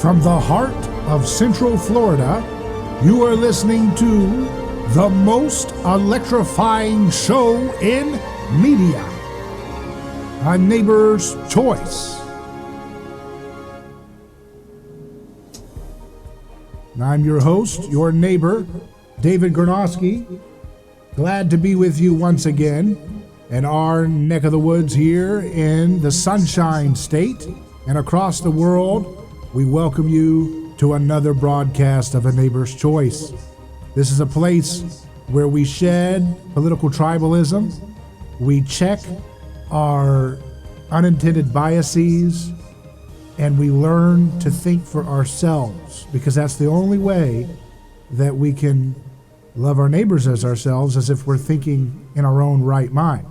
From the heart of Central Florida, you are listening to the most electrifying show in media, A Neighbor's Choice. And I'm your host, your neighbor, David Gornoski. Glad to be with you once again in our neck of the woods here in the Sunshine State and across the world. We welcome you to another broadcast of A Neighbor's Choice. This is a place where we shed political tribalism, we check our unintended biases, and we learn to think for ourselves, because that's the only way that we can love our neighbors as ourselves, as if we're thinking in our own right mind.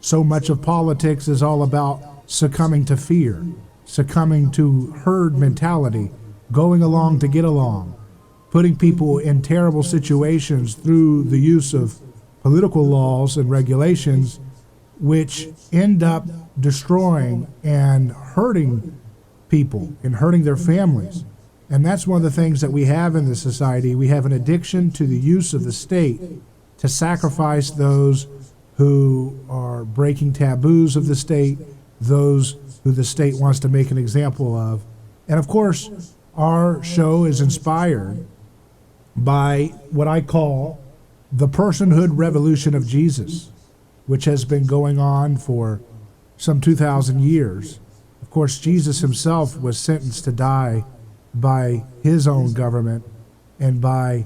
So much of politics is all about succumbing to fear, succumbing to herd mentality, going along to get along, putting people in terrible situations through the use of political laws and regulations, which end up destroying and hurting people and hurting their families. And that's one of the things that we have in this society. We have an addiction to the use of the state to sacrifice those who are breaking taboos of the state, those who the state wants to make an example of. And of course, our show is inspired by what I call the personhood revolution of Jesus, which has been going on for some 2,000 years. Of course, Jesus himself was sentenced to die by his own government and by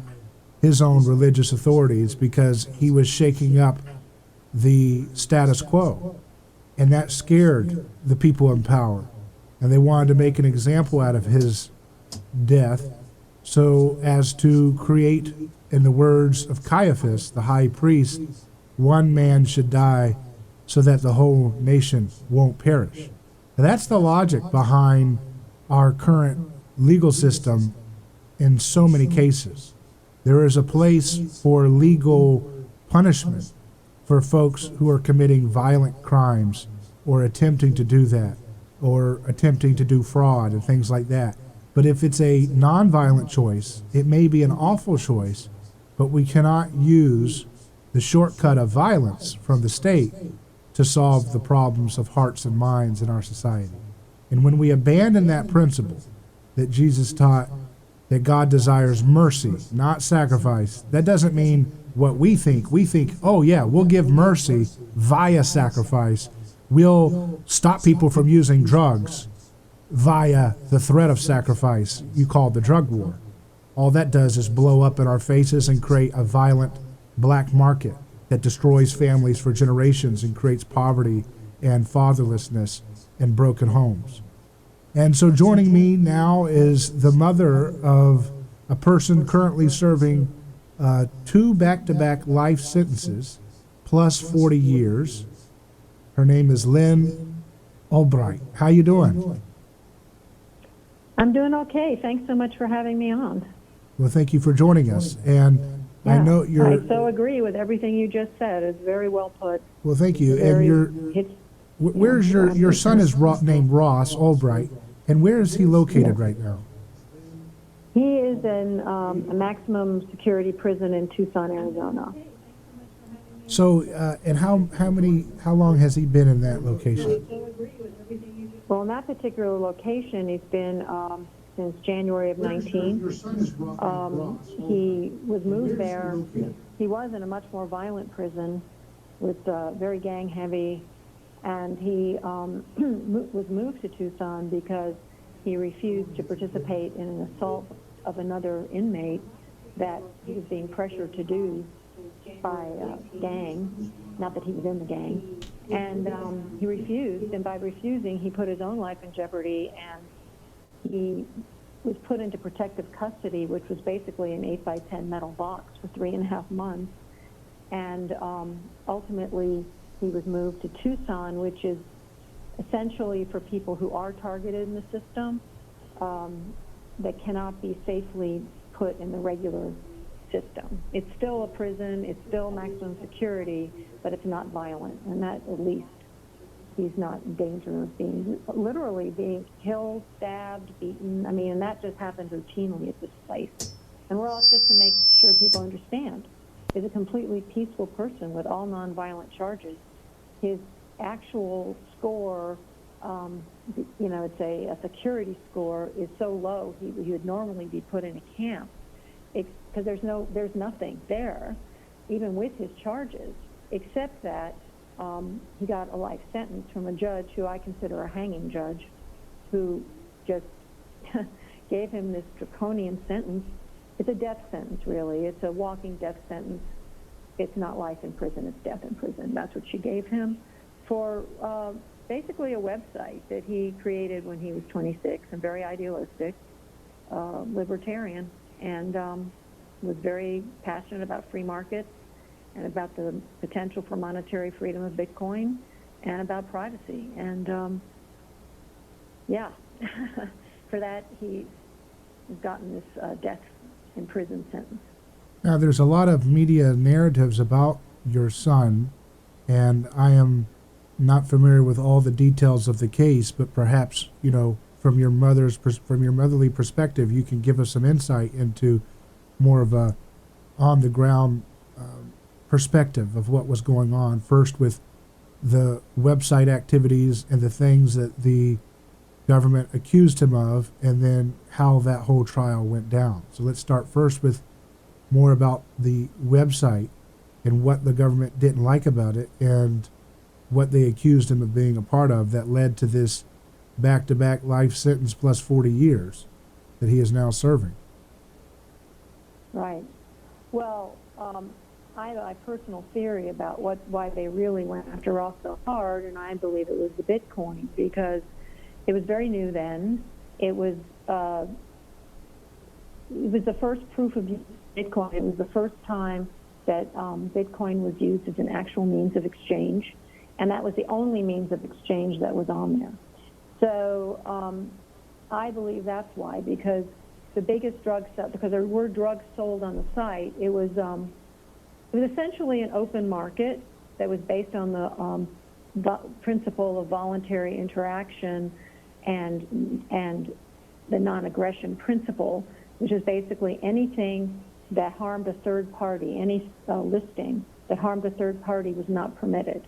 his own religious authorities because he was shaking up the status quo. And that scared the people in power. And they wanted to make an example out of his death so as to create, in the words of Caiaphas, the high priest, one man should die so that the whole nation won't perish. Now, that's the logic behind our current legal system in so many cases. There is a place for legal punishment for folks who are committing violent crimes or attempting to do that or attempting to do fraud and things like that. But if it's a nonviolent choice, it may be an awful choice, but we cannot use the shortcut of violence from the state to solve the problems of hearts and minds in our society. And when we abandon that principle that Jesus taught, that God desires mercy, not sacrifice, that doesn't mean what we think. We think, oh yeah, we'll give mercy via sacrifice. We'll stop people from using drugs via the threat of sacrifice you call the drug war. All that does is blow up in our faces and create a violent black market that destroys families for generations and creates poverty and fatherlessness and broken homes. And so joining me now is the mother of a person currently serving 2 back-to-back life sentences plus 40 years. Her name is Lyn Ulbricht. How you doing? I'm doing okay. Thanks so much for having me on. Well, thank you for joining us. And yeah, I know you're... I so agree with everything you just said. It's very well put. Well, thank you. And where's your son is named Ross Ulbricht, and where is he located right now? He is in a maximum security prison in Tucson, Arizona. So, and how long has he been in that location? Well, in that particular location, he's been since January of 19. He was moved there. He was in a much more violent prison with very gang heavy, and he was moved to Tucson because he refused to participate in an assault of another inmate that he was being pressured to do by a gang, not that he was in the gang. And he refused, and by refusing, he put his own life in jeopardy, and he was put into protective custody, which was basically an 8x10 metal box for 3.5 months. And ultimately, he was moved to Tucson, which is essentially for people who are targeted in the system that cannot be safely put in the regular system. It's still a prison, it's still maximum security, but it's not violent, and that at least he's not dangerous, literally being killed, stabbed, beaten. I mean, and that just happens routinely at this place. And Ross, just to make sure people understand, is a completely peaceful person with all nonviolent charges. His actual score, it's a security score, is so low he would normally be put in a camp because there's nothing there, even with his charges, except that he got a life sentence from a judge who I consider a hanging judge, who just gave him this draconian sentence. It's a death sentence, really. It's a walking death sentence. It's not life in prison, it's death in prison. That's what she gave him for basically a website that he created when he was 26 and very idealistic, libertarian, and was very passionate about free markets and about the potential for monetary freedom of Bitcoin and about privacy. And for that he's gotten this death in prison sentence. Now, there's a lot of media narratives about your son, and I am not familiar with all the details of the case, but perhaps, from your motherly perspective, you can give us some insight into more of a on-the-ground perspective of what was going on, first with the website activities and the things that the government accused him of, and then how that whole trial went down. So let's start first with more about the website and what the government didn't like about it and what they accused him of being a part of that led to this back-to-back life sentence plus 40 years that he is now serving. Right. Well, I have a personal theory about why they really went after Ross so hard, and I believe it was the Bitcoin, because it was very new then. It was the first proof of use of Bitcoin. It was the first time that Bitcoin was used as an actual means of exchange, and that was the only means of exchange that was on there. So I believe that's why, because the biggest drug sale, because there were drugs sold on the site, it was essentially an open market that was based on the principle of voluntary interaction and the non-aggression principle, which is basically anything that harmed a third party, any listing that harmed a third party was not permitted.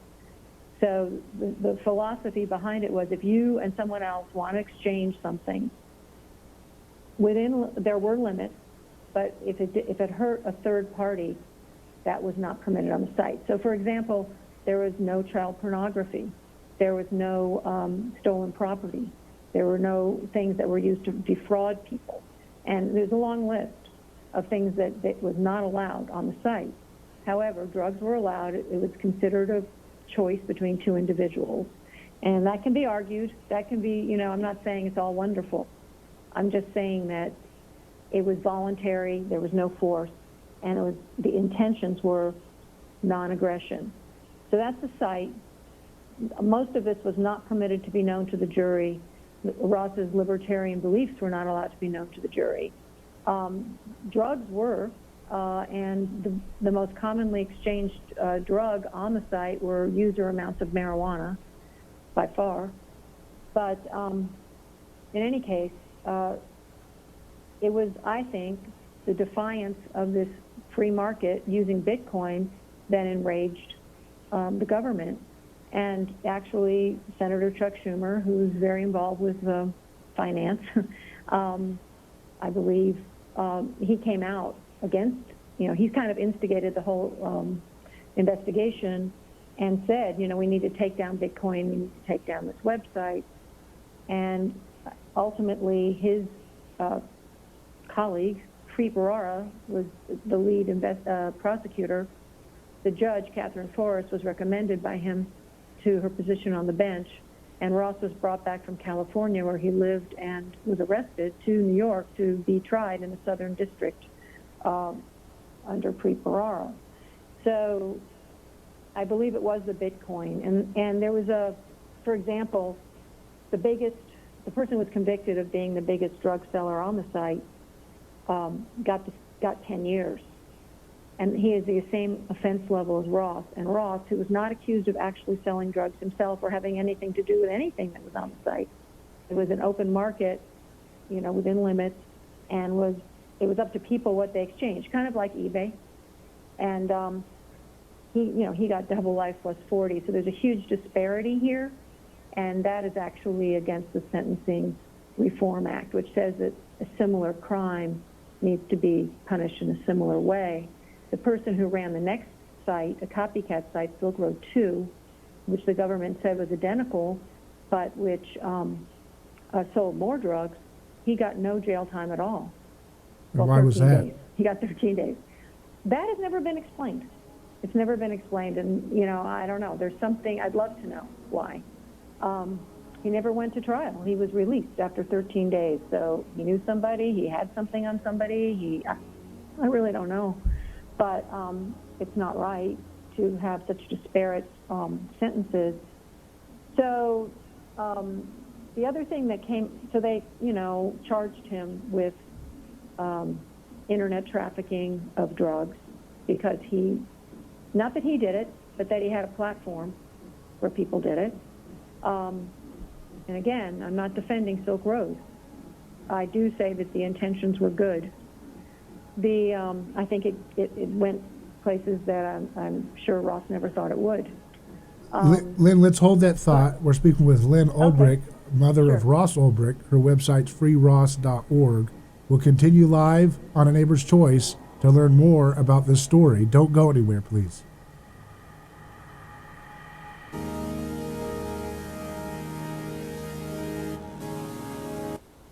So the philosophy behind it was, if you and someone else want to exchange something, there were limits, but if it hurt a third party, that was not permitted on the site. So, for example, there was no child pornography, there was no stolen property, there were no things that were used to defraud people, and there's a long list of things that was not allowed on the site. However, drugs were allowed. It was considered a choice between two individuals, and that can be argued. That can be, I'm not saying it's all wonderful. I'm just saying that it was voluntary, there was no force, and the intentions were non-aggression. So that's the site. Most of this was not permitted to be known to the jury. Ross's libertarian beliefs were not allowed to be known to the jury. Drugs were, and the most commonly exchanged drug on the site were user amounts of marijuana, by far. But in any case, it was, I think, the defiance of this free market using Bitcoin that enraged the government. And actually, Senator Chuck Schumer, who's very involved with finance, I believe, he came out against, he's kind of instigated the whole investigation and said, we need to take down Bitcoin, we need to take down this website. And ultimately, his colleague, Preet Bharara, was the lead prosecutor. The judge, Catherine Forrest, was recommended by him to her position on the bench, and Ross was brought back from California, where he lived, and was arrested, to New York to be tried in the Southern District under Preet Bharara. So I believe it was the Bitcoin. And there was for example, the person who was convicted of being the biggest drug seller on the site got 10 years. and he has the same offense level as Ross. And Ross, who was not accused of actually selling drugs himself or having anything to do with anything that was on the site, it was an open market, within limits, and it was up to people what they exchanged, kind of like eBay. And he got double life plus 40. So there's a huge disparity here, and that is actually against the Sentencing Reform Act, which says that a similar crime needs to be punished in a similar way. The person who ran the next site, a copycat site, Silk Road 2, which the government said was identical, but which sold more drugs, he got no jail time at all. Well, why was that? Days. He got 13 days. That has never been explained. It's never been explained, and, I don't know. There's something, I'd love to know why. He never went to trial. He was released after 13 days. So he knew somebody, he had something on somebody, I really don't know. But it's not right to have such disparate sentences. So the other thing that came, so they, charged him with internet trafficking of drugs because not that he did it, but that he had a platform where people did it. And again, I'm not defending Silk Road. I do say that the intentions were good. I think it went places that I'm sure Ross never thought it would. Lyn, let's hold that thought. We're speaking with Lyn Ulbricht, mother of Ross Ulbricht. Her website's freeross.org. We'll continue live on A Neighbor's Choice to learn more about this story. Don't go anywhere, please.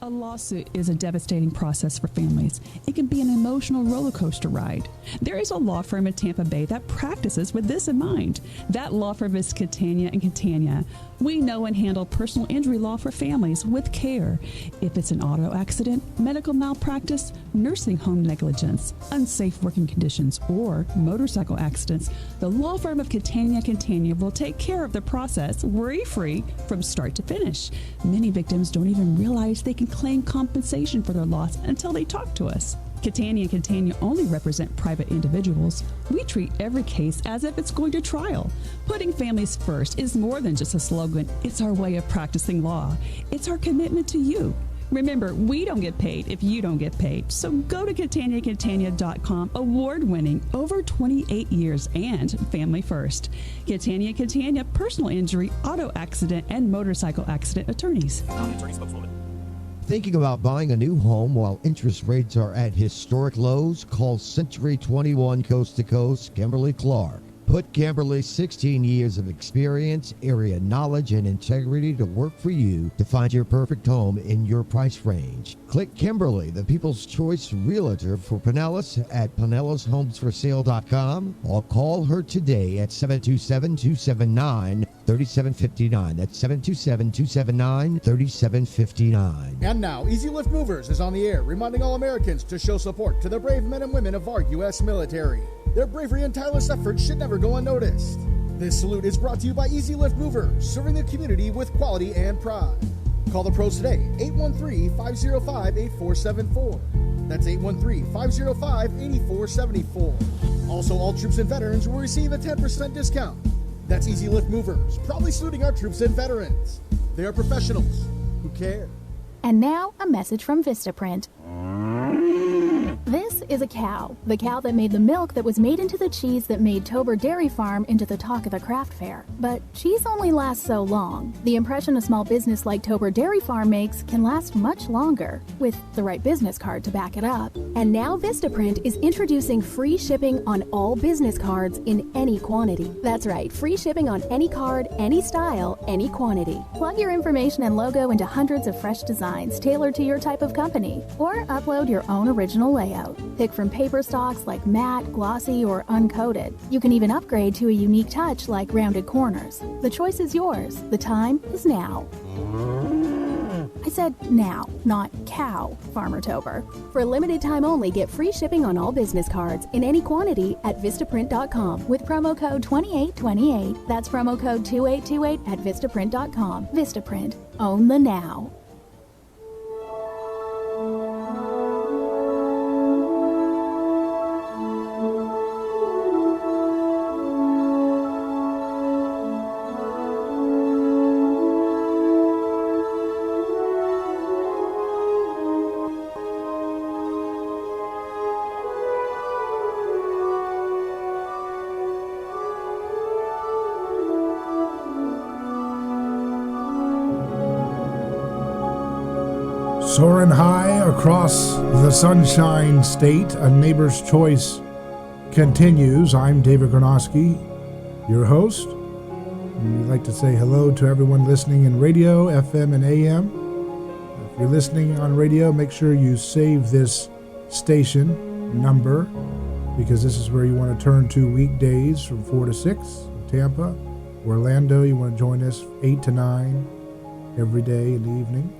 A lawsuit is a devastating process for families. It can be an emotional roller coaster ride. There is a law firm in Tampa Bay that practices with this in mind. That law firm is Catania and Catania. We know and handle personal injury law for families with care. If it's an auto accident, medical malpractice, nursing home negligence, unsafe working conditions, or motorcycle accidents, the law firm of Catania and Catania will take care of the process worry-free from start to finish. Many victims don't even realize they can claim compensation for their loss until they talk to us. Catania and Catania only represent private individuals. We treat every case as if it's going to trial. Putting families first is more than just a slogan. It's our way of practicing law. It's our commitment to you. Remember, we don't get paid if you don't get paid. So go to CataniaCatania.com, award-winning, over 28 years, and family first. Catania Catania, personal injury, auto accident, and motorcycle accident attorneys. Attorney spokeswoman. Thinking about buying a new home while interest rates are at historic lows? Call Century 21 Coast to Coast, Kimberly Clark. Put Kimberly's 16 years of experience, area knowledge, and integrity to work for you to find your perfect home in your price range. Click Kimberly, the People's Choice Realtor for Pinellas at PinellasHomesForSale.com or call her today at 727-279-3759. That's 727-279-3759. And now, Easy Lift Movers is on the air, reminding all Americans to show support to the brave men and women of our U.S. military. Their bravery and tireless efforts should never go unnoticed. This salute is brought to you by Easy Lift Movers, serving the community with quality and pride. Call the pros today, 813-505-8474. That's 813-505-8474. Also, all troops and veterans will receive a 10% discount. That's Easy Lift Movers, proudly saluting our troops and veterans. They are professionals who care. And now, a message from Vistaprint. This is a cow. The cow that made the milk that was made into the cheese that made Tober Dairy Farm into the talk of the craft fair. But cheese only lasts so long. The impression a small business like Tober Dairy Farm makes can last much longer, with the right business card to back it up. And now Vistaprint is introducing free shipping on all business cards in any quantity. That's right, free shipping on any card, any style, any quantity. Plug your information and logo into hundreds of fresh designs tailored to your type of company, or upload your own original layout. Pick from paper stocks like matte, glossy, or uncoated. You can even upgrade to a unique touch like rounded corners. The choice is yours. The time is now. I said now, not cow, Farmer Tober. For a limited time only, get free shipping on all business cards in any quantity at Vistaprint.com with promo code 2828. That's promo code 2828 at Vistaprint.com. Vistaprint. Own the now. Soaring high across the Sunshine State, a neighbor's choice continues. I'm David Gornoski, your host. And we'd like to say hello to everyone listening in radio, FM, and AM. If you're listening on radio, make sure you save this station number, because this is where you want to turn to weekdays from 4 to 6 in Tampa. Orlando, you want to join us 8 to 9 every day in the evening.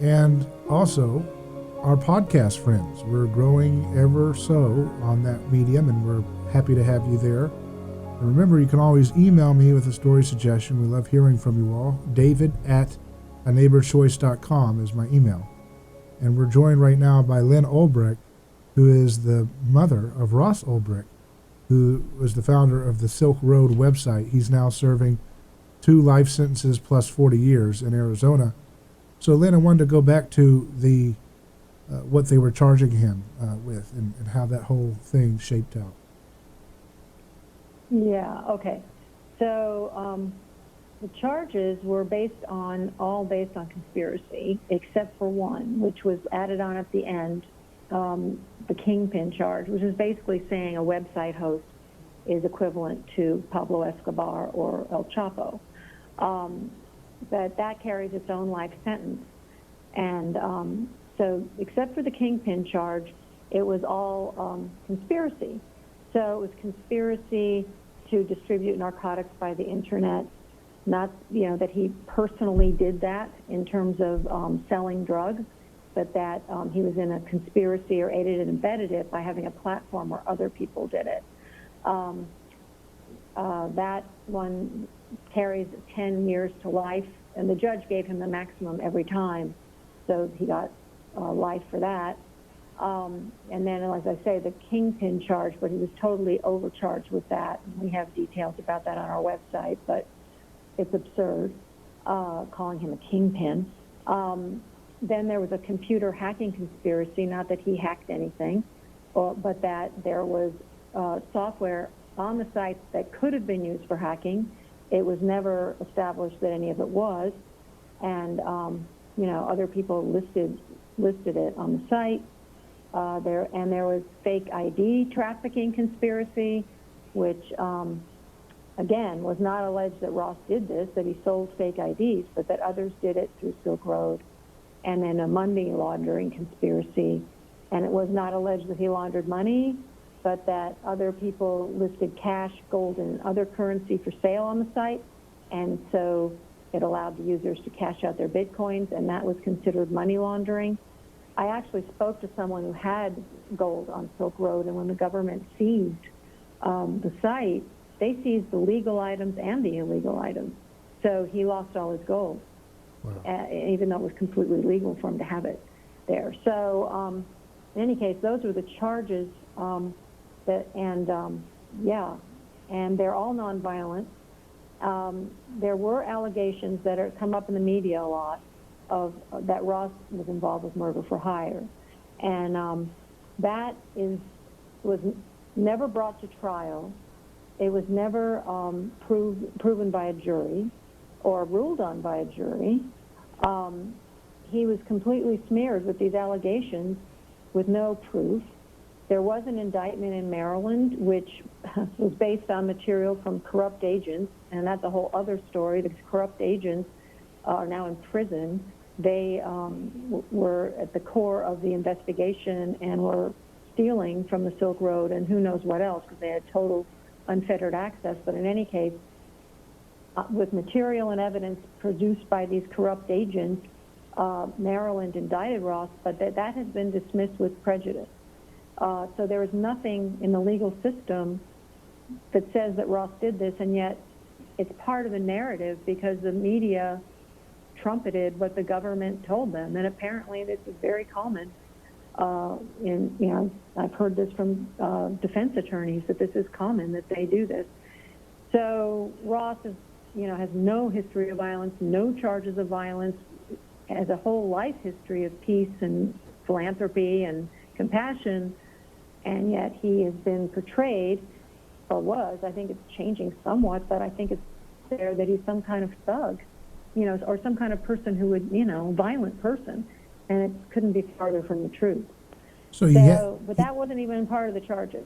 And also our podcast friends. We're growing ever so on that medium, and we're happy to have you there. And remember, you can always email me with a story suggestion. We love hearing from you all. David@aneighborchoice.com is my email. And we're joined right now by Lyn Ulbricht, who is the mother of Ross Ulbricht, who was the founder of the Silk Road website. He's now serving 2 life sentences plus 40 years in Arizona. So, Lyn, I wanted to go back to the what they were charging him with and how that whole thing shaped out. Yeah, okay. So the charges were all based on conspiracy, except for one, which was added on at the end, the kingpin charge, which is basically saying a website host is equivalent to Pablo Escobar or El Chapo. But that carries its own life sentence. And so except for the kingpin charge, it was all conspiracy. So it was conspiracy to distribute narcotics by the internet, not, that he personally did that in terms of selling drugs, but that he was in a conspiracy or aided and abetted it by having a platform where other people did it. That one carries 10 years to life, and the judge gave him the maximum every time, so he got life for that. And then, as I say, the kingpin charge, but he was totally overcharged with that. We have details about that on our website, but it's absurd calling him a kingpin. Then there was a computer hacking conspiracy, not that he hacked anything, but that there was software on the site that could have been used for hacking. It was never established that any of it was, and other people listed it on the site. There was fake ID trafficking conspiracy, which again was not alleged that Ross did this, that he sold fake IDs, but that others did it through Silk Road. And then a money laundering conspiracy, and it was not alleged that he laundered money, but that other people listed cash, gold, and other currency for sale on the site, and so it allowed the users to cash out their bitcoins, and that was considered money laundering. I actually spoke to someone who had gold on Silk Road, and when the government seized the site, they seized the legal items and the illegal items. So he lost all his gold, wow. Even though it was completely legal for him to have it there. So in any case, those were the charges, and they're all nonviolent. There were allegations that are come up in the media a lot of that Ross was involved with murder for hire, and that was never brought to trial. It was never proven by a jury or ruled on by a jury. He was completely smeared with these allegations with no proof. There was an indictment in Maryland which was based on material from corrupt agents, and that's a whole other story. The corrupt agents are now in prison. They were at the core of the investigation and were stealing from the Silk Road and who knows what else, because they had total unfettered access. But in any case, with material and evidence produced by these corrupt agents, Maryland indicted Ross, but that has been dismissed with prejudice. So there is nothing in the legal system that says that Ross did this, and yet it's part of the narrative because the media trumpeted what the government told them, and apparently this is very common. I've heard this from defense attorneys that this is common, that they do this. So Ross has no history of violence, no charges of violence, has a whole life history of peace and philanthropy and compassion, and yet he has been portrayed, or was, I think it's changing somewhat, but I think it's there that he's some kind of thug, or some kind of person who would, violent person. and it couldn't be farther from the truth. But that wasn't even part of the charges.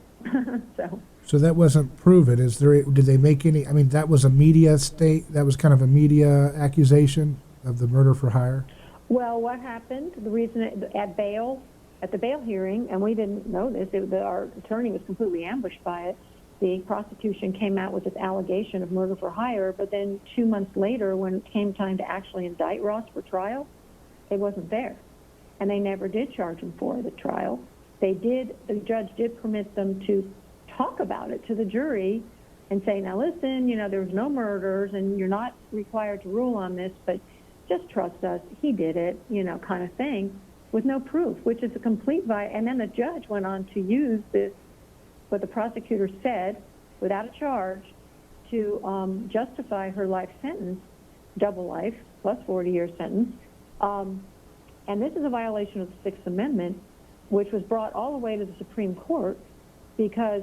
So that wasn't proven. Did they make any? I mean, that was a media that was kind of a media accusation of the murder for hire. Well, what happened? The reason at the bail hearing, and we didn't know this. Our attorney was completely ambushed by it. The prosecution came out with this allegation of murder for hire, but then 2 months later, when it came time to actually indict Ross for trial, it wasn't there. And they never did charge him for the trial. The judge did permit them to talk about it to the jury and say, now listen, there was no murders and you're not required to rule on this, but just trust us, he did it, kind of thing, with no proof, which is a complete and then the judge went on to use this, what the prosecutor said, without a charge, to justify her life sentence, double life, plus 40-year sentence. And this is a violation of the Sixth Amendment, which was brought all the way to the Supreme Court because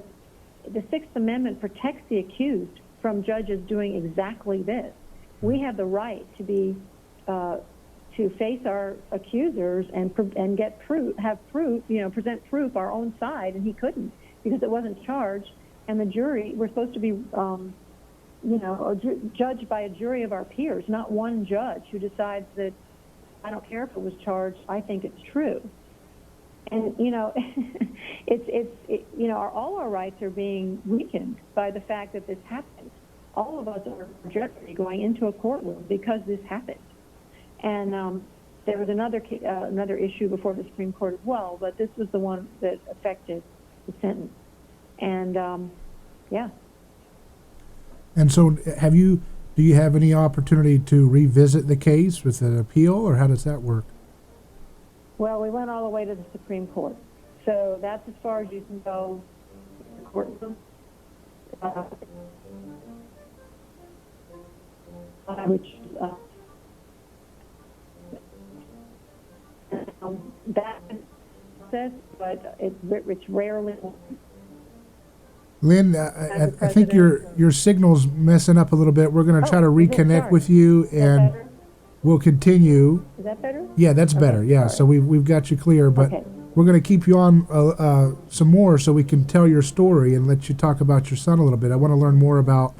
the Sixth Amendment protects the accused from judges doing exactly this. We have the right to face our accusers and get proof, present proof our own side, and he couldn't because it wasn't charged. And the jury, we're supposed to be, judged by a jury of our peers, not one judge who decides that I don't care if it was charged. I think it's true. And all our rights are being weakened by the fact that this happened. All of us are jeopardy going into a courtroom because this happened. And there was another issue before the Supreme Court as well, but this was the one that affected the sentence. And yeah. And so, do you have any opportunity to revisit the case with an appeal, or how does that work? Well, we went all the way to the Supreme Court, so that's as far as you can go in the courtroom. That process, but it's rarely. Lyn, I think your signal's messing up a little bit. We're going to try to reconnect with you, and we'll continue. Is that better? Yeah, that's better. Yeah, so we've got you clear, but we're going to keep you on some more so we can tell your story and let you talk about your son a little bit. I want to learn more about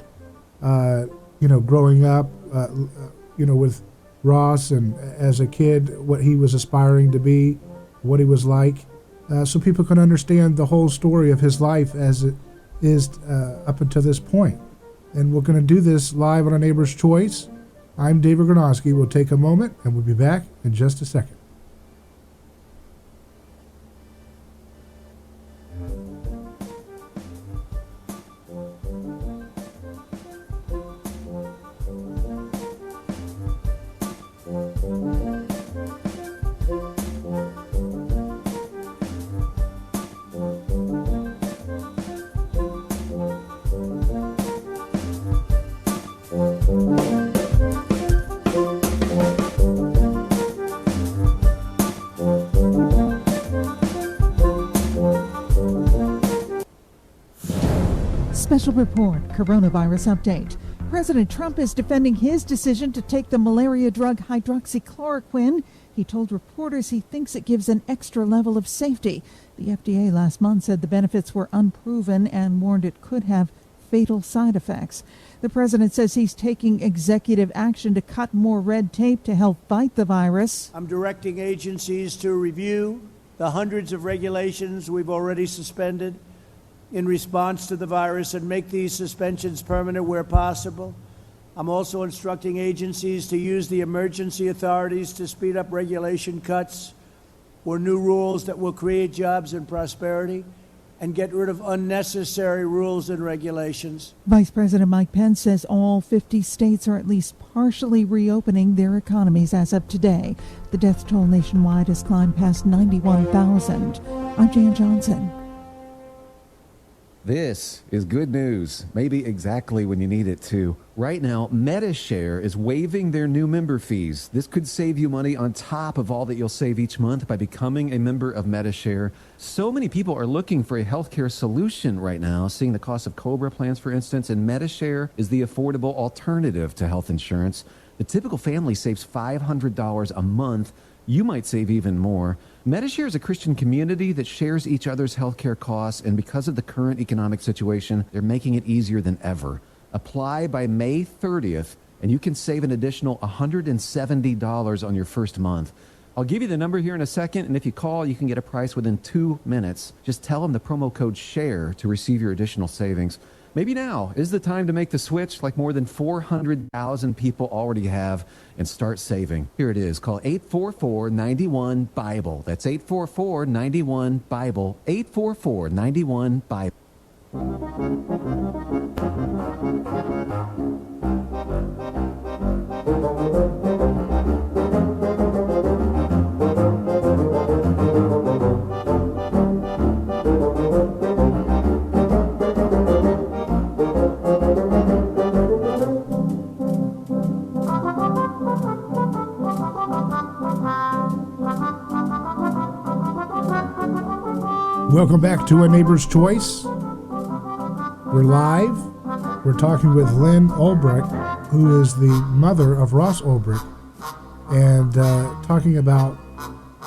growing up, with Ross and as a kid, what he was aspiring to be, what he was like, so people can understand the whole story of his life as it is up until this point. And we're going to do this live on A Neighbor's Choice. I'm David Gornoski. We'll take a moment, and we'll be back in just a second. Special report, coronavirus update. President Trump is defending his decision to take the malaria drug hydroxychloroquine. He told reporters he thinks it gives an extra level of safety. The FDA last month said the benefits were unproven and warned it could have fatal side effects. The president says he's taking executive action to cut more red tape to help fight the virus. I'm directing agencies to review the hundreds of regulations we've already suspended in response to the virus and make these suspensions permanent where possible. I'm also instructing agencies to use the emergency authorities to speed up regulation cuts or new rules that will create jobs and prosperity and get rid of unnecessary rules and regulations. Vice President Mike Pence says all 50 states are at least partially reopening their economies as of today. The death toll nationwide has climbed past 91,000. I'm Jan Johnson. This is good news, maybe exactly when you need it to. Right now, MediShare is waiving their new member fees. This could save you money on top of all that you'll save each month by becoming a member of MediShare. So many people are looking for a healthcare solution right now, seeing the cost of COBRA plans, for instance, and MediShare is the affordable alternative to health insurance. The typical family saves $500 a month you might save even more. Medishare is a Christian community that shares each other's healthcare costs, and because of the current economic situation, they're making it easier than ever. Apply by May 30th, and you can save an additional $170 on your first month. I'll give you the number here in a second, and if you call, you can get a price within 2 minutes. Just tell them the promo code SHARE to receive your additional savings. Maybe now is the time to make the switch like more than 400,000 people already have and start saving. Here it is. Call 844-91-BIBLE. That's 844-91-BIBLE. 844-91-BIBLE. Welcome back to A Neighbor's Choice. We're live. We're talking with Lyn Ulbricht, who is the mother of Ross Ulbricht, and talking about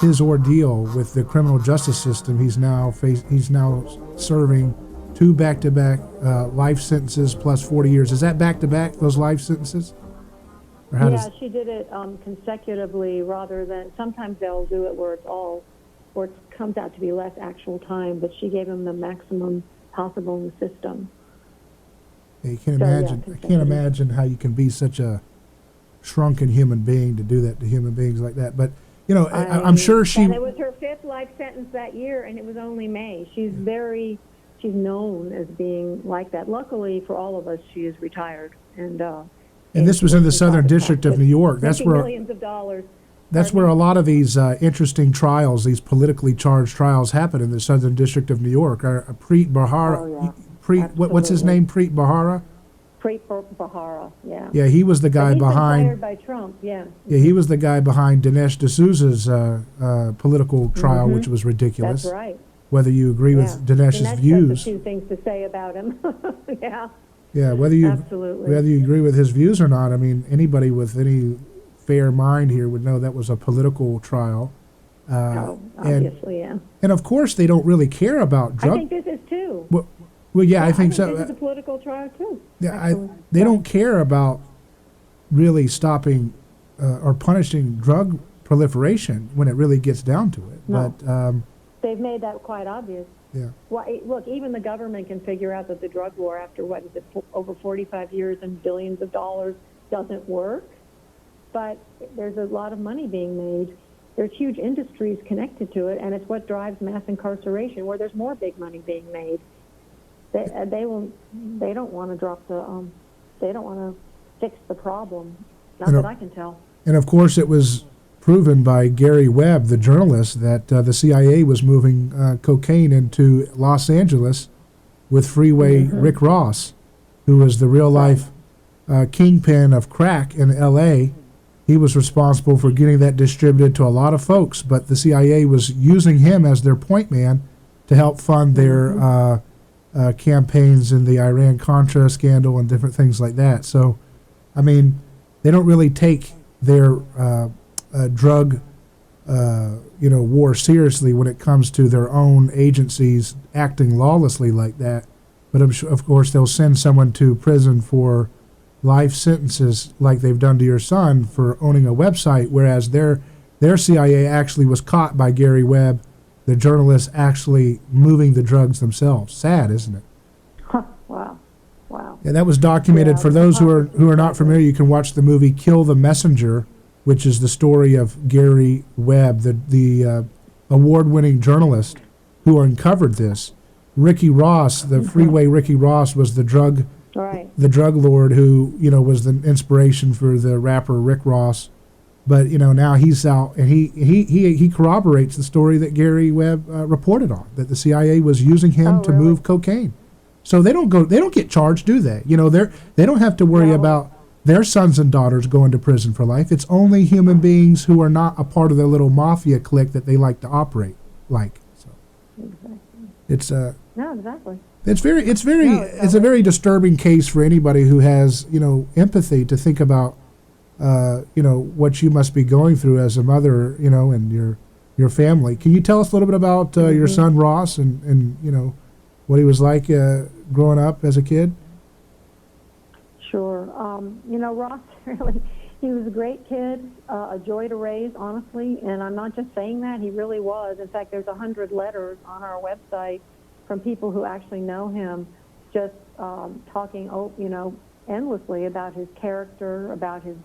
his ordeal with the criminal justice system. He's now serving 2 back-to-back life sentences plus 40 years. Is that back-to-back, those life sentences? Yeah, she did it consecutively rather than, sometimes they'll do it where it comes out to be less actual time, but she gave him the maximum possible in the system. Yeah, you can't imagine. I can't imagine how you can be such a shrunken human being to do that to human beings like that. But I'm sure she. And it was her 5th life sentence that year, and it was only May. She's known as being like that. Luckily for all of us, she is retired, and this was in the Southern District of New York. That's where millions of dollars. That's where a lot of these interesting trials, these politically charged trials, happen in the Southern District of New York. Preet Bharara, what's his name? Preet Bharara. Preet Bharara, yeah. Yeah, he was the guy behind. He's been fired by Trump, yeah. Yeah, he was the guy behind Dinesh D'Souza's political trial, which was ridiculous. That's right. Whether you agree with Dinesh's views. Dinesh has a few things to say about him. Yeah. Yeah, whether you agree with his views or not. I mean, anybody with any fair mind here would know that was a political trial. Obviously, yeah. And of course, they don't really care about drug. I think this is too. Well, yeah, I think so. This is a political trial too. Yeah, they don't care about really stopping or punishing drug proliferation when it really gets down to it. No. But they've made that quite obvious. Yeah. Well, look, even the government can figure out that the drug war, after over 45 years and billions of dollars, doesn't work. But there's a lot of money being made. There's huge industries connected to it, and it's what drives mass incarceration, where there's more big money being made. They don't want to drop the, they don't want to fix the problem. Not that I can tell. And of course, it was proven by Gary Webb, the journalist, that the CIA was moving cocaine into Los Angeles with Freeway Rick Ross, who was the real-life kingpin of crack in L.A. He was responsible for getting that distributed to a lot of folks, but the CIA was using him as their point man to help fund their campaigns in the Iran-Contra scandal and different things like that. So, I mean, they don't really take their drug war seriously when it comes to their own agencies acting lawlessly like that. But I'm sure, of course, they'll send someone to prison for life sentences like they've done to your son for owning a website, whereas their CIA actually was caught by Gary Webb, the journalist, actually moving the drugs themselves. Sad, isn't it? Wow. Yeah, that was documented. For those who are not familiar, you can watch the movie Kill the Messenger, which is the story of Gary Webb, the award-winning journalist who uncovered this. Ricky Ross, the Freeway Ricky Ross, was the drug lord who was the inspiration for the rapper Rick Ross. But now he's out, and he corroborates the story that Gary Webb reported on, that the CIA was using him to move cocaine. So they don't get charged, do they? They don't have to worry about their sons and daughters going to prison for life. It's only human beings who are not a part of their little mafia clique that they like to operate like. So exactly. It's no, exactly. It's a very disturbing case for anybody who has empathy to think about what you must be going through as a mother, and your family. Can you tell us a little bit about your son Ross and what he was like growing up as a kid? Sure. Ross really, he was a great kid, a joy to raise, honestly, and I'm not just saying that, he really was. In fact, there's 100 letters on our website from people who actually know him, just talking, endlessly about his character, about his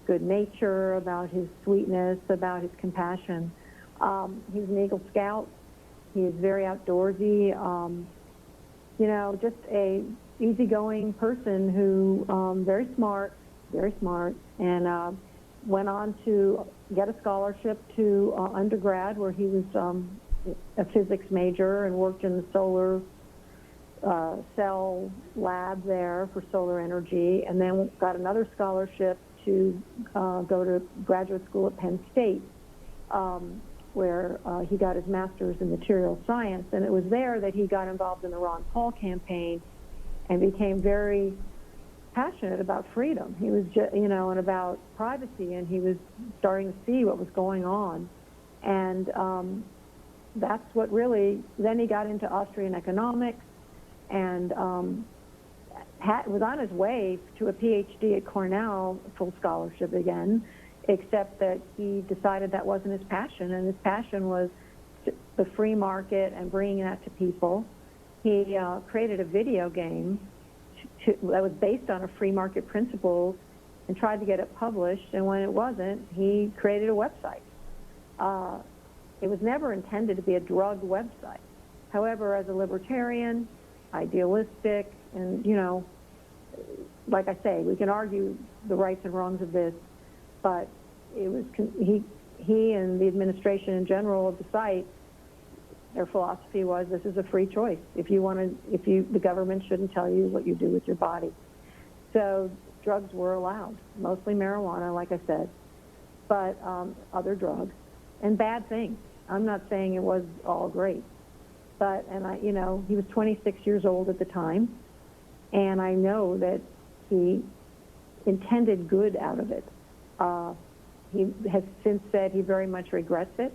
good nature, about his sweetness, about his compassion. He was an Eagle Scout. He is very outdoorsy. Just a easygoing person who very smart, and went on to get a scholarship to undergrad, where he was a physics major and worked in the solar cell lab there for solar energy, and then got another scholarship to go to graduate school at Penn State, where he got his master's in material science. And it was there that he got involved in the Ron Paul campaign and became very passionate about freedom. He was, and about privacy, and he was starting to see what was going on. And that's what really, then he got into Austrian economics, and was on his way to a PhD at Cornell, full scholarship again, except that he decided that wasn't his passion, and his passion was the free market and bringing that to people. He created a video game that was based on a free market principles and tried to get it published, and when it wasn't, he created a website. It was never intended to be a drug website. However, as a libertarian, idealistic, and, like I say, we can argue the rights and wrongs of this, but it was he and the administration in general of the site, their philosophy was, this is a free choice. The government shouldn't tell you what you do with your body. So drugs were allowed, mostly marijuana, like I said, but other drugs and bad things. I'm not saying it was all great, but he was 26 years old at the time, and I know that he intended good out of it. He has since said he very much regrets it,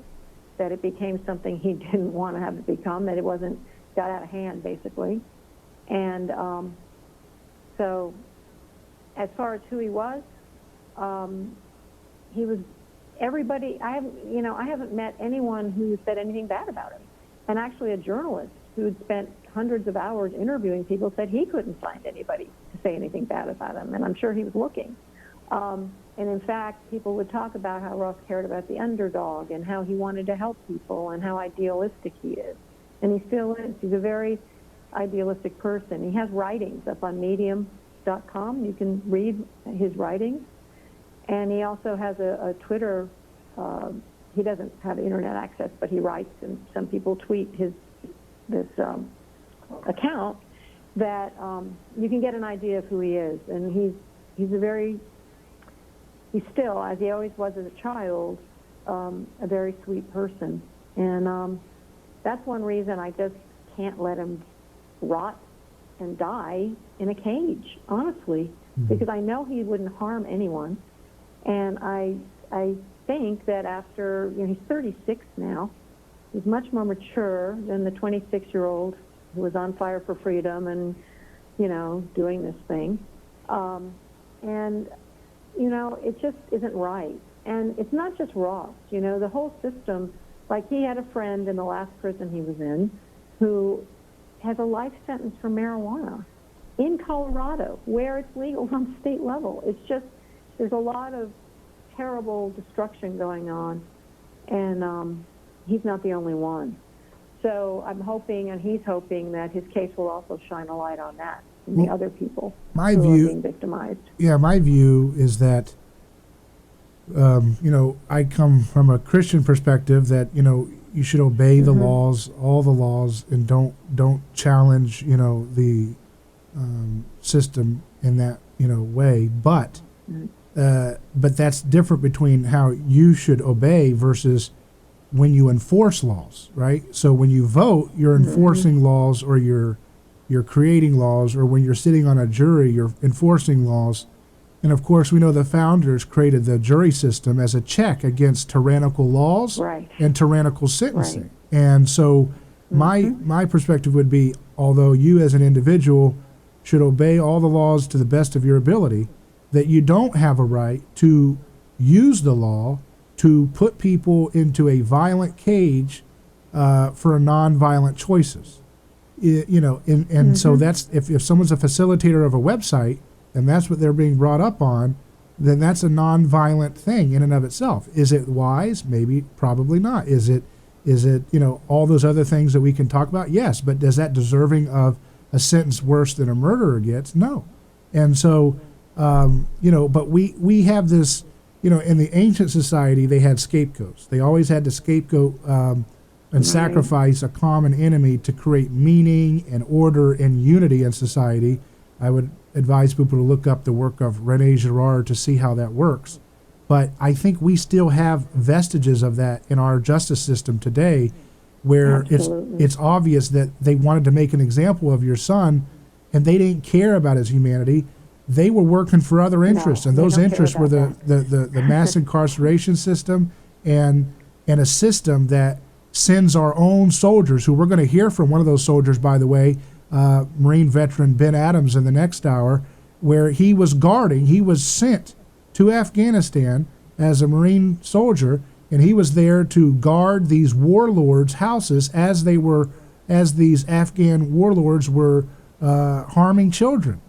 that it became something he didn't want to have it become, that it got out of hand, basically. And so as far as who he was everybody, I haven't met anyone who said anything bad about him. And actually a journalist who had spent hundreds of hours interviewing people said he couldn't find anybody to say anything bad about him, and I'm sure he was looking. And in fact, people would talk about how Ross cared about the underdog and how he wanted to help people and how idealistic he is. And he still is. He's a very idealistic person. He has writings up on medium.com. You can read his writings. And he also has a Twitter. He doesn't have internet access, but he writes, and some people tweet this account that you can get an idea of who he is. And he's still, as he always was as a child, a very sweet person. And that's one reason I just can't let him rot and die in a cage, honestly, because I know he wouldn't harm anyone. And I think that after, he's 36 now, he's much more mature than the 26-year-old who was on fire for freedom and, doing this thing. It just isn't right. And it's not just Ross, the whole system. Like, he had a friend in the last prison he was in who has a life sentence for marijuana in Colorado, where it's legal on state level. It's just, there's a lot of terrible destruction going on, and he's not the only one. So I'm hoping, and he's hoping, that his case will also shine a light on that and the other people who are being victimized. Yeah, my view is that, I come from a Christian perspective that, you should obey the laws, all the laws, and don't challenge, the system in that, way. But that's different between how you should obey versus when you enforce laws, right? So when you vote, you're enforcing laws, or you're creating laws, or when you're sitting on a jury, you're enforcing laws. And of course, we know the founders created the jury system as a check against tyrannical laws Right. and tyrannical sentencing. Right. And so my perspective would be, although you as an individual should obey all the laws to the best of your ability, that you don't have a right to use the law to put people into a violent cage for nonviolent choices. So that's if someone's a facilitator of a website and that's what they're being brought up on, then that's a nonviolent thing in and of itself. Is it wise? Maybe, probably not. Is it all those other things that we can talk about? Yes, but is that deserving of a sentence worse than a murderer gets? No. And so, but we have this, in the ancient society, they had scapegoats. They always had to scapegoat and sacrifice a common enemy to create meaning and order and unity in society. I would advise people to look up the work of René Girard to see how that works. But I think we still have vestiges of that in our justice system today, where it's obvious that they wanted to make an example of your son, and they didn't care about his humanity. They were working for other interests, and those interests were the mass incarceration system and a system that sends our own soldiers, who we're going to hear from one of those soldiers, by the way, Marine veteran Ben Adams, in the next hour, where he was sent to Afghanistan as a Marine soldier, and he was there to guard these warlords' houses as these Afghan warlords were harming children,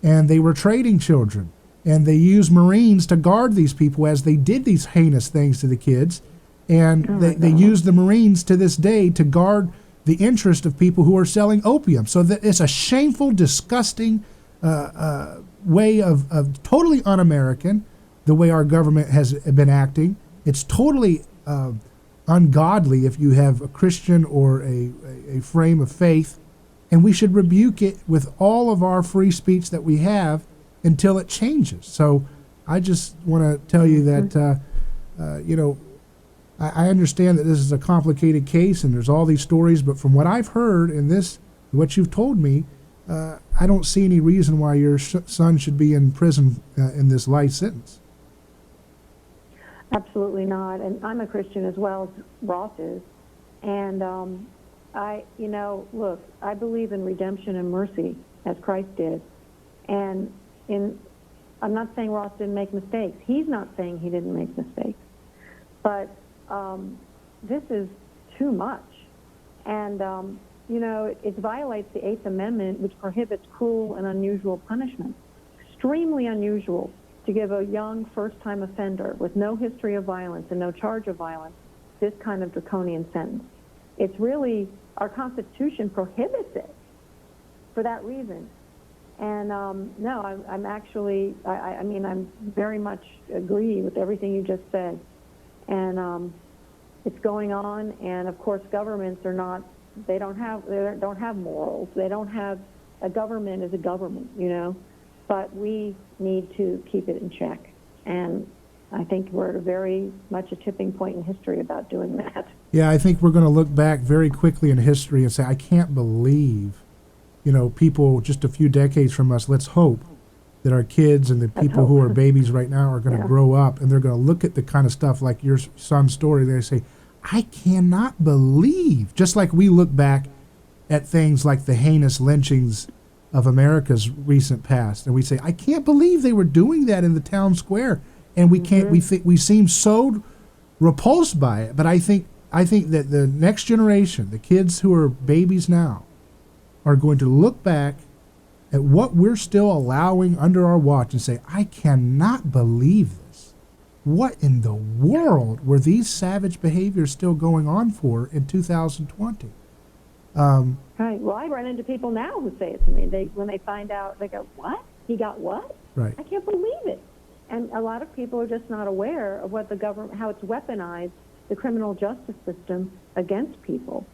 and they were trading children, and they used Marines to guard these people as they did these heinous things to the kids, and they use the Marines to this day to guard the interest of people who are selling opium. So that it's a shameful, disgusting way of totally un-American, the way our government has been acting. It's totally ungodly if you have a Christian or a frame of faith, and we should rebuke it with all of our free speech that we have until it changes. So I just want to tell you that, I understand that this is a complicated case and there's all these stories, but from what I've heard and what you've told me, I don't see any reason why your son should be in prison in this life sentence. Absolutely not. And I'm a Christian as well as Ross is. And look, I believe in redemption and mercy as Christ did. And I'm not saying Ross didn't make mistakes. He's not saying he didn't make mistakes. But this is too much. And, it violates the Eighth Amendment, which prohibits cruel and unusual punishment. Extremely unusual to give a young first-time offender with no history of violence and no charge of violence this kind of draconian sentence. It's really, our Constitution prohibits it for that reason. And no, I'm actually, I'm very much agree with everything you just said. And it's going on, and of course governments are not, they don't have morals. They don't have, a government is a government, but we need to keep it in check. And I think we're at very much a tipping point in history about doing that. Yeah, I think we're going to look back very quickly in history and say, I can't believe, people just a few decades from us, let's hope that our kids and the people who are babies right now are going to grow up, and they're going to look at the kind of stuff like your son's story. They say, I cannot believe, just like we look back at things like the heinous lynchings of America's recent past, and we say, I can't believe they were doing that in the town square, and we can't. We seem so repulsed by it. But I think that the next generation, the kids who are babies now, are going to look back at what we're still allowing under our watch and say, I cannot believe this. What in the world were these savage behaviors still going on for in 2020? Right. Well, I run into people now who say it to me. When they find out, they go, what? He got what? Right. I can't believe it. And a lot of people are just not aware of what the government, how it's weaponized the criminal justice system against people.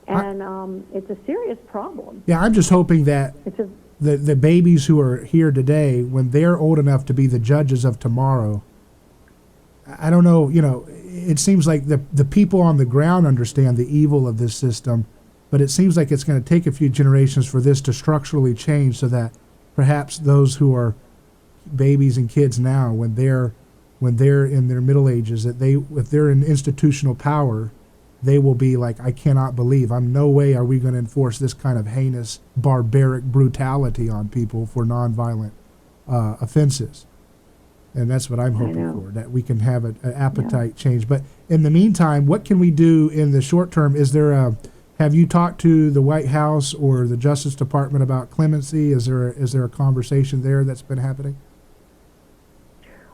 And it's a serious problem. Yeah, I'm just hoping that the babies who are here today, when they're old enough to be the judges of tomorrow, I don't know, it seems like the people on the ground understand the evil of this system, but it seems like it's going to take a few generations for this to structurally change so that perhaps those who are babies and kids now when they're in their middle ages, that if they're in institutional power, they will be like, I cannot believe, no way are we going to enforce this kind of heinous, barbaric brutality on people for nonviolent offenses. And that's what I'm hoping for, that we can have an appetite change. But in the meantime, what can we do in the short term? Have you talked to the White House or the Justice Department about clemency? Is there a conversation there that's been happening?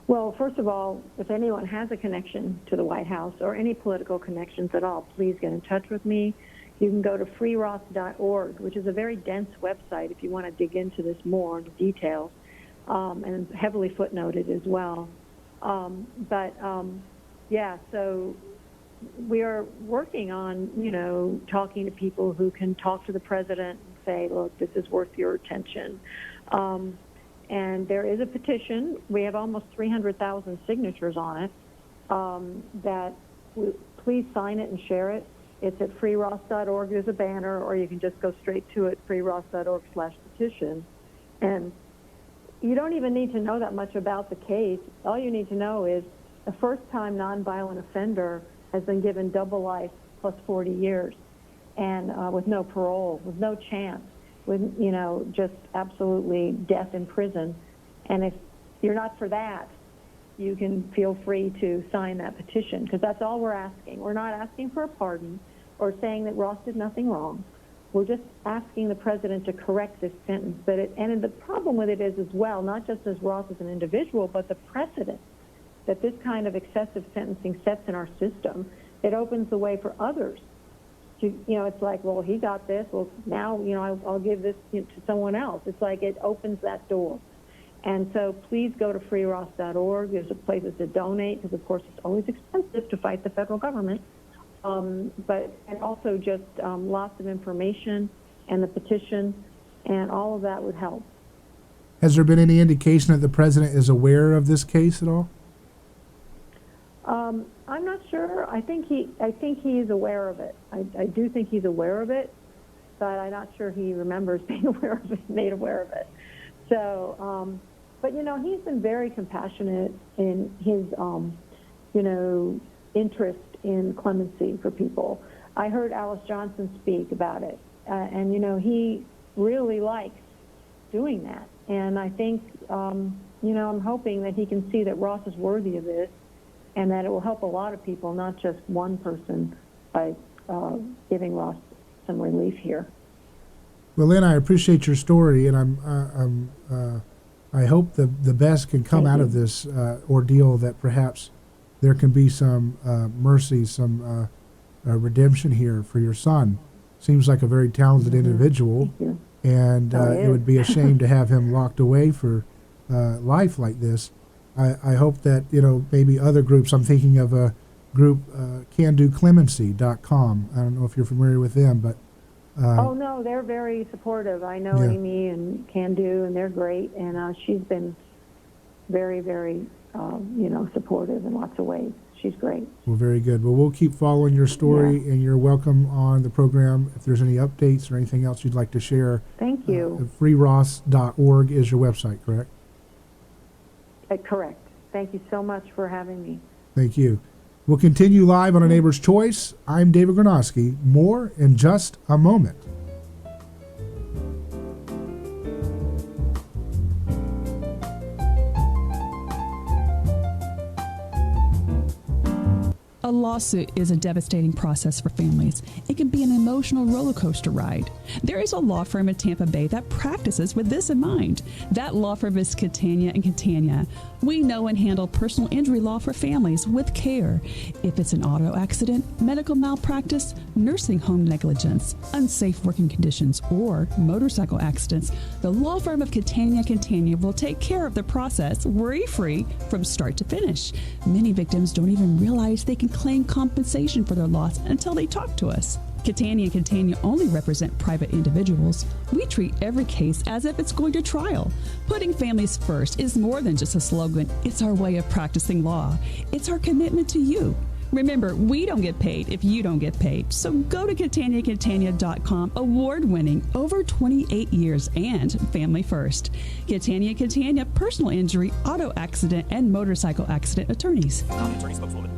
Well, first of all, if anyone has a connection to the White House or any political connections at all, please get in touch with me. You can go to freeross.org, which is a very dense website if you want to dig into this more in details, and heavily footnoted as well. So we are working on, talking to people who can talk to the president and say, look, this is worth your attention. And there is a petition. We have almost 300,000 signatures on it. Please sign it and share it. It's at freeross.org. There's a banner, or you can just go straight to it, freeross.org/petition. And you don't even need to know that much about the case. All you need to know is a first-time nonviolent offender has been given double life plus 40 years, and with no parole, with no chance, with, just absolutely death in prison. And if you're not for that, you can feel free to sign that petition, because that's all we're asking. We're not asking for a pardon or saying that Ross did nothing wrong. We're just asking the president to correct this sentence. And the problem with it is as well, not just as Ross as an individual, but the precedent that this kind of excessive sentencing sets in our system. It opens the way for others. It's like, well, he got this. Well, now, I'll give this to someone else. It's like it opens that door. And so please go to freeross.org. There's places to donate, because, of course, it's always expensive to fight the federal government. And also just lots of information and the petition, and all of that would help. Has there been any indication that the president is aware of this case at all? I'm not sure. I think he is aware of it. I do think he's aware of it, but I'm not sure he remembers being made aware of it. So, but he's been very compassionate in his, interest in clemency for people. I heard Alice Johnson speak about it, and he really likes doing that. And I think, I'm hoping that he can see that Ross is worthy of this, and that it will help a lot of people, not just one person, by giving Ross some relief here. Well, Lyn, I appreciate your story, and I hope the best can come out of this ordeal, that perhaps there can be some mercy, some redemption here for your son. Seems like a very talented individual, and it would be a shame to have him locked away for life like this. I hope that, maybe other groups, I'm thinking of a group, candoclemency.com. I don't know if you're familiar with them, but... oh, no, they're very supportive. I know Amy and Can Do, and they're great. And she's been very, very, supportive in lots of ways. She's great. Well, very good. Well, we'll keep following your story, and you're welcome on the program. If there's any updates or anything else you'd like to share. Thank you. freeross.org is your website, correct? Correct. Thank you so much for having me. Thank you. We'll continue live on A Neighbor's Choice. I'm David Gornoski. More in just a moment. A lawsuit is a devastating process for families. It can be an emotional roller coaster ride. There is a law firm in Tampa Bay that practices with this in mind. That law firm is Catania & Catania. We know and handle personal injury law for families with care. If it's an auto accident, medical malpractice, nursing home negligence, unsafe working conditions, or motorcycle accidents, the law firm of Catania & Catania will take care of the process worry-free from start to finish. Many victims don't even realize they can claim compensation for their loss until they talk to us. Catania & Catania only represent private individuals. We treat every case as if it's going to trial. Putting families first is more than just a slogan. It's our way of practicing law. It's our commitment to you. Remember, we don't get paid if you don't get paid. So go to CataniaCatania.com, award-winning, over 28 years, and family first. Catania, personal injury, auto accident, and motorcycle accident attorneys. Attorney spokeswoman.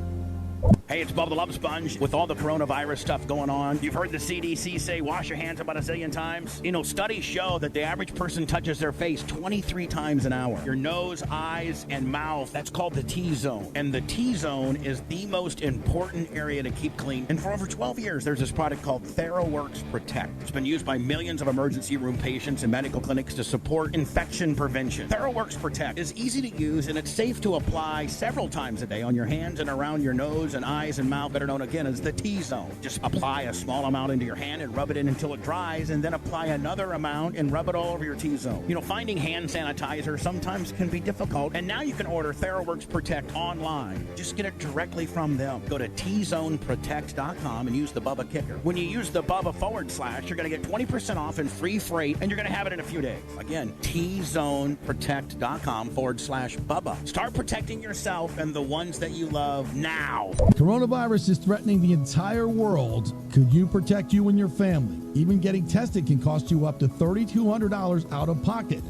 Hey, it's Bubba the Love Sponge. With all the coronavirus stuff going on, you've heard the CDC say wash your hands about a zillion times. You know, studies show that the average person touches their face 23 times an hour. Your nose, eyes, and mouth, that's called the T-zone. And the T-zone is the most important area to keep clean. And for over 12 years, there's this product called TheraWorks Protect. It's been used by millions of emergency room patients and medical clinics to support infection prevention. TheraWorks Protect is easy to use, and it's safe to apply several times a day on your hands and around your nose and eyes and mouth, better known again as the T-zone. Just apply a small amount into your hand and rub it in until it dries, and then apply another amount and rub it all over your T-zone. You know, finding hand sanitizer sometimes can be difficult, and now you can order TheraWorks Protect online. Just get it directly from them. Go to TZoneProtect.com and use the Bubba Kicker. When you use the Bubba /, you're going to get 20% off and free freight, and you're going to have it in a few days. Again, TZoneProtect.com /Bubba. Start protecting yourself and the ones that you love now. Coronavirus is threatening the entire world. Could you protect you and your family? Even getting tested can cost you up to $3,200 out of pocket.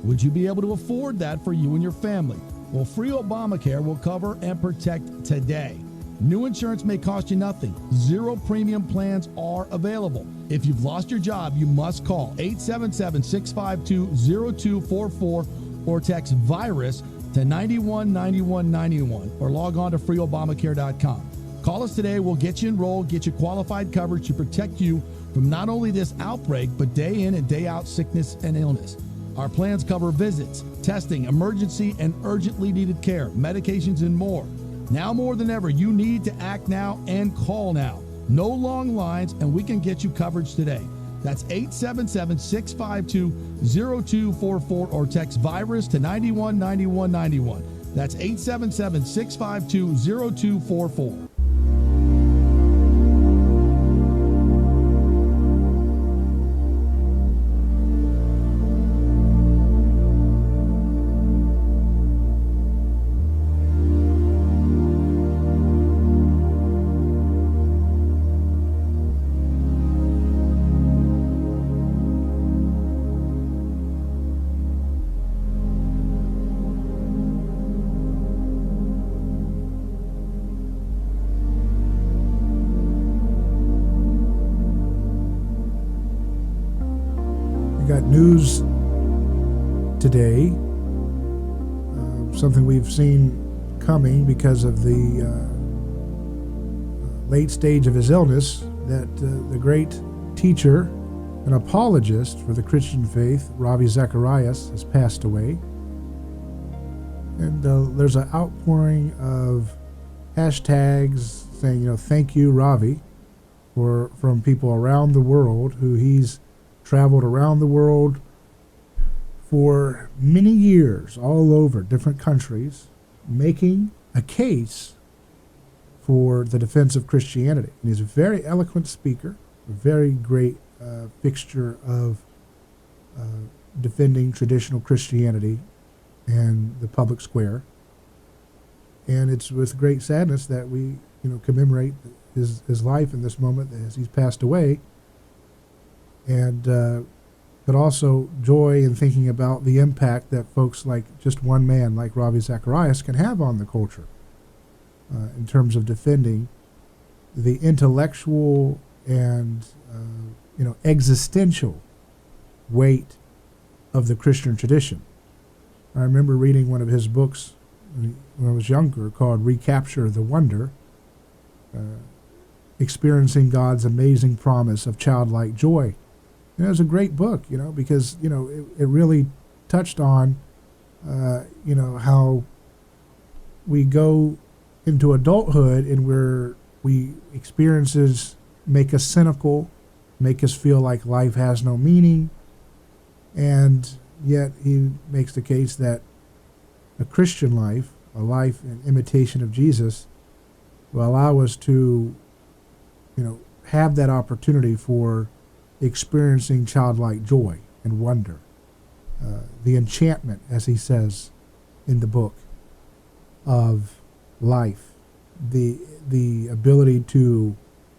Would you be able to afford that for you and your family? Well, free Obamacare will cover and protect today. New insurance may cost you nothing. Zero premium plans are available. If you've lost your job, you must call 877-652-0244 or text VIRUS to 919191 or log on to freeobamacare.com. Call us today. We'll get you enrolled, get you qualified coverage to protect you from not only this outbreak, but day in and day out sickness and illness. Our plans cover visits, testing, emergency and urgently needed care, medications, and more. Now more than ever, you need to act now and call now. No long lines, and we can get you coverage today. That's 877-652-0244 or text VIRUS to 919191. That's 877-652-0244. Got news today, something we've seen coming because of the late stage of his illness, that the great teacher and apologist for the Christian faith, Ravi Zacharias, has passed away. And there's an outpouring of hashtags saying, thank you, Ravi, from people around the world who he's traveled around the world for many years, all over different countries, making a case for the defense of Christianity. And he's a very eloquent speaker, a very great fixture of defending traditional Christianity and the public square. And it's with great sadness that we, commemorate his life in this moment as he's passed away. And but also joy in thinking about the impact that folks like just one man like Ravi Zacharias can have on the culture in terms of defending the intellectual and existential weight of the Christian tradition. I remember reading one of his books when I was younger called Recapture the Wonder, experiencing God's amazing promise of childlike joy. It was a great book, because, it really touched on, how we go into adulthood and experiences make us cynical, make us feel like life has no meaning. And yet he makes the case that a Christian life, a life in imitation of Jesus, will allow us to, have that opportunity for experiencing childlike joy and wonder, the enchantment, as he says in the book, of life the ability to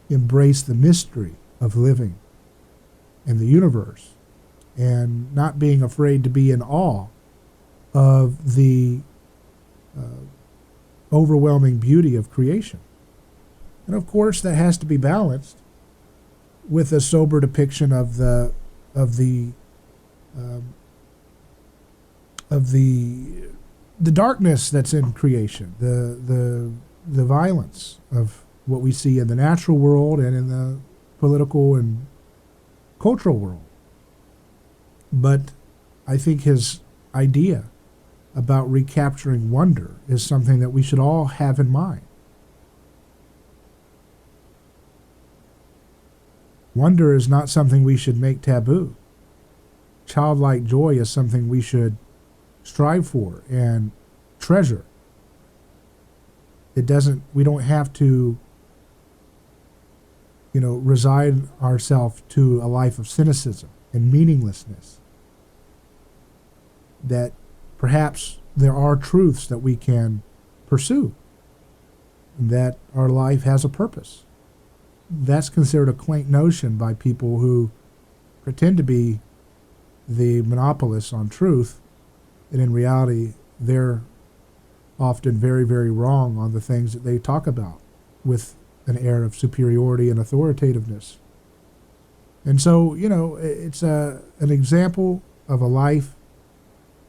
embrace the mystery of living in the universe, and not being afraid to be in awe of the overwhelming beauty of creation. And of course, that has to be balanced with a sober depiction of the darkness that's in creation, the violence of what we see in the natural world and in the political and cultural world. But I think his idea about recapturing wonder is something that we should all have in mind. Wonder is not something we should make taboo. Childlike joy is something we should strive for and treasure. We don't have to, resign ourselves to a life of cynicism and meaninglessness. That perhaps there are truths that we can pursue, and that our life has a purpose. That's considered a quaint notion by people who pretend to be the monopolists on truth, and in reality, they're often very, very wrong on the things that they talk about with an air of superiority and authoritativeness. And so, it's an example of a life.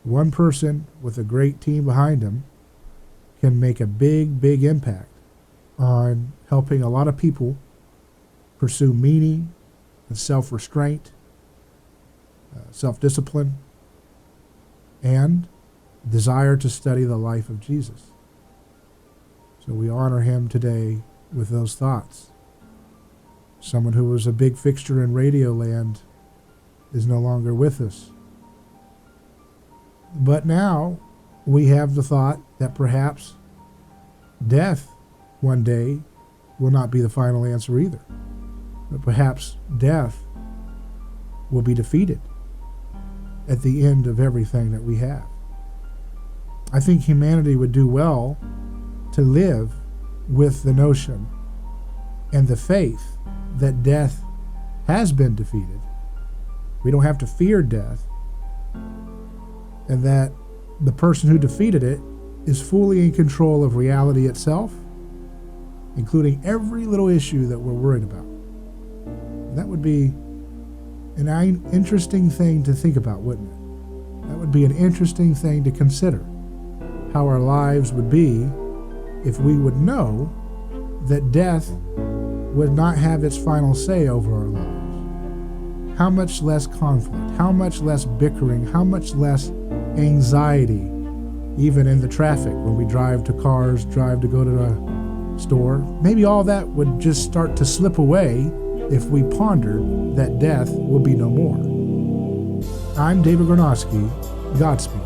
One person with a great team behind him can make a big, big impact on helping a lot of people pursue meaning and self-restraint, self-discipline, and desire to study the life of Jesus. So we honor him today with those thoughts. Someone who was a big fixture in Radio Land is no longer with us. But now we have the thought that perhaps death one day will not be the final answer either. But perhaps death will be defeated at the end of everything that we have. I think humanity would do well to live with the notion and the faith that death has been defeated. We don't have to fear death, and that the person who defeated it is fully in control of reality itself, including every little issue that we're worried about. That would be an interesting thing to think about, wouldn't it? That would be an interesting thing to consider, how our lives would be if we would know that death would not have its final say over our lives. How much less conflict, how much less bickering, how much less anxiety, even in the traffic when we drive to cars, drive to go to the store. Maybe all that would just start to slip away if we pondered that death will be no more. I'm David Gornoski. Godspeed.